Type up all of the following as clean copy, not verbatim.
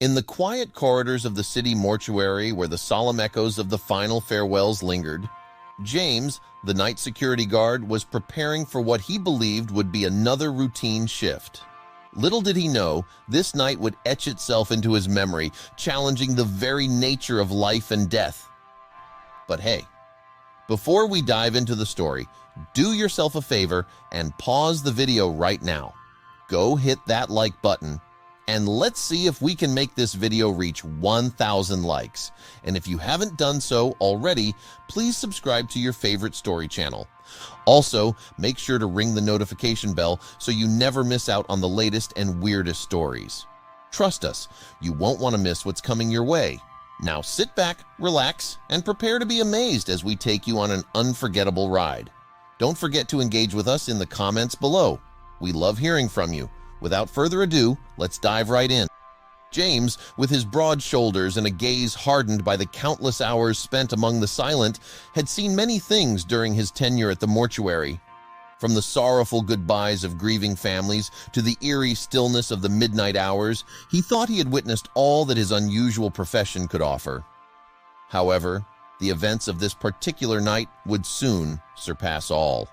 In the quiet corridors of the city mortuary where the solemn echoes of the final farewells lingered, James, the night security guard, was preparing for what he believed would be another routine shift. Little did he know, this night would etch itself into his memory, challenging the very nature of life and death. But hey, before we dive into the story, do yourself a favor and pause the video right now. Go hit that like button, and let's see if we can make this video reach 1,000 likes. And if you haven't done so already, please subscribe to your favorite story channel. Also, make sure to ring the notification bell so you never miss out on the latest and weirdest stories. Trust us, you won't want to miss what's coming your way. Now sit back, relax, and prepare to be amazed as we take you on an unforgettable ride. Don't forget to engage with us in the comments below. We love hearing from you. Without further ado, let's dive right in. James, with his broad shoulders and a gaze hardened by the countless hours spent among the silent, had seen many things during his tenure at the mortuary. From the sorrowful goodbyes of grieving families to the eerie stillness of the midnight hours, he thought he had witnessed all that his unusual profession could offer. However, the events of this particular night would soon surpass all.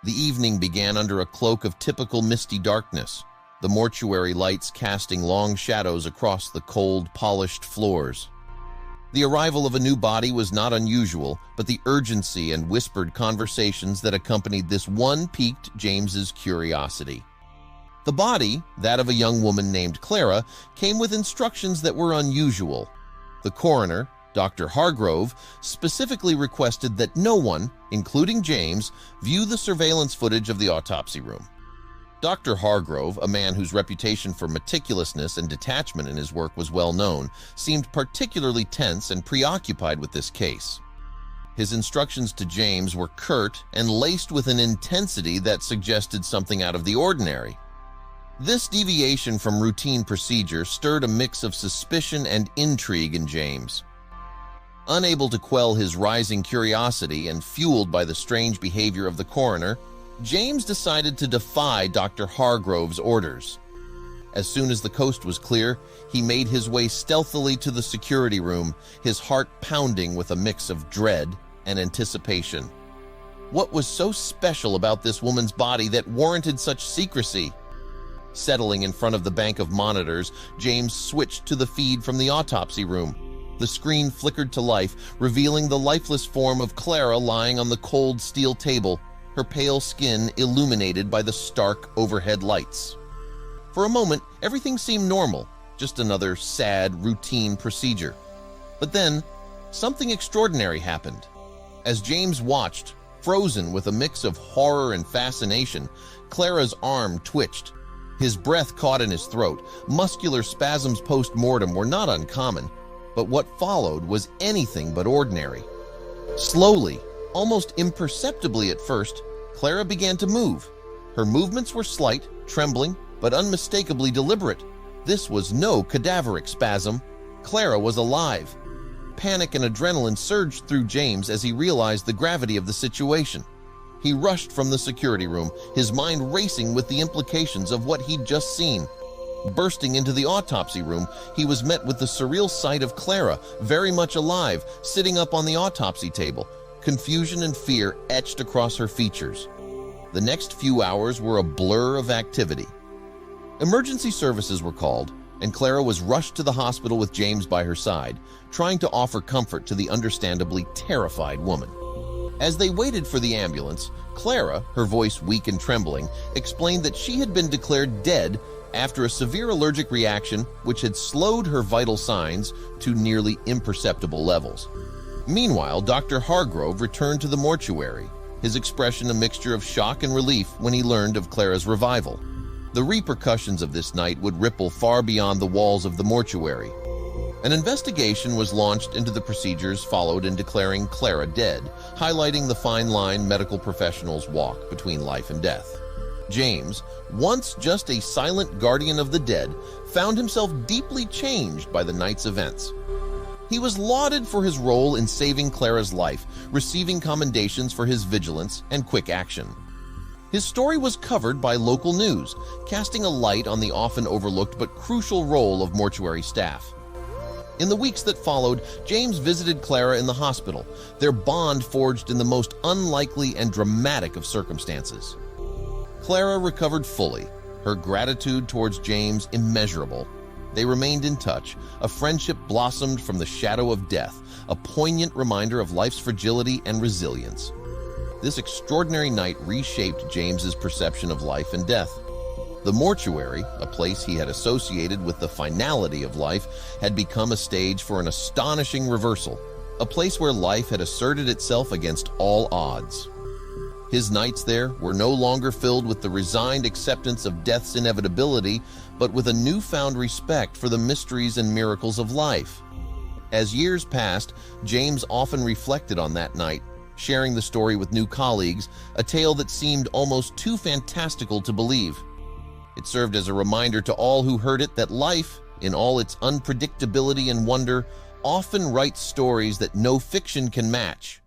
The evening began under a cloak of typical misty darkness, the mortuary lights casting long shadows across the cold, polished floors. The arrival of a new body was not unusual, but the urgency and whispered conversations that accompanied this one piqued James's curiosity. The body, that of a young woman named Clara, came with instructions that were unusual. The coroner, Dr. Hargrove, specifically requested that no one, including James, view the surveillance footage of the autopsy room. Dr. Hargrove, a man whose reputation for meticulousness and detachment in his work was well known, seemed particularly tense and preoccupied with this case. His instructions to James were curt and laced with an intensity that suggested something out of the ordinary. This deviation from routine procedure stirred a mix of suspicion and intrigue in James. Unable to quell his rising curiosity and fueled by the strange behavior of the coroner, James decided to defy Dr. Hargrove's orders. As soon as the coast was clear, he made his way stealthily to the security room, his heart pounding with a mix of dread and anticipation. What was so special about this woman's body that warranted such secrecy? Settling in front of the bank of monitors, James switched to the feed from the autopsy room. The screen flickered to life, revealing the lifeless form of Clara lying on the cold steel table, her pale skin illuminated by the stark overhead lights. For a moment, everything seemed normal, just another sad, routine procedure. But then, something extraordinary happened. As James watched, frozen with a mix of horror and fascination, Clara's arm twitched. His breath caught in his throat. Muscular spasms post-mortem were not uncommon, but what followed was anything but ordinary. Slowly, almost imperceptibly at first, Clara began to move. Her movements were slight, trembling, but unmistakably deliberate. This was no cadaveric spasm. Clara was alive. Panic and adrenaline surged through James as he realized the gravity of the situation. He rushed from the security room, his mind racing with the implications of what he'd just seen. Bursting into the autopsy room, he was met with the surreal sight of Clara, very much alive, sitting up on the autopsy table. Confusion and fear etched across her features. The next few hours were a blur of activity. Emergency services were called, and Clara was rushed to the hospital with James by her side, trying to offer comfort to the understandably terrified woman. As they waited for the ambulance, Clara, her voice weak and trembling, explained that she had been declared dead after a severe allergic reaction which had slowed her vital signs to nearly imperceptible levels. Meanwhile, Dr. Hargrove returned to the mortuary, his expression a mixture of shock and relief when he learned of Clara's revival. The repercussions of this night would ripple far beyond the walls of the mortuary. An investigation was launched into the procedures followed in declaring Clara dead, highlighting the fine line medical professionals walk between life and death. James, once just a silent guardian of the dead, found himself deeply changed by the night's events. He was lauded for his role in saving Clara's life, receiving commendations for his vigilance and quick action. His story was covered by local news, casting a light on the often overlooked but crucial role of mortuary staff. In the weeks that followed, James visited Clara in the hospital, their bond forged in the most unlikely and dramatic of circumstances. Clara recovered fully, her gratitude towards James immeasurable. They remained in touch, a friendship blossomed from the shadow of death, a poignant reminder of life's fragility and resilience. This extraordinary night reshaped James's perception of life and death. The mortuary, a place he had associated with the finality of life, had become a stage for an astonishing reversal, a place where life had asserted itself against all odds. His nights there were no longer filled with the resigned acceptance of death's inevitability, but with a newfound respect for the mysteries and miracles of life. As years passed, James often reflected on that night, sharing the story with new colleagues, a tale that seemed almost too fantastical to believe. It served as a reminder to all who heard it that life, in all its unpredictability and wonder, often writes stories that no fiction can match.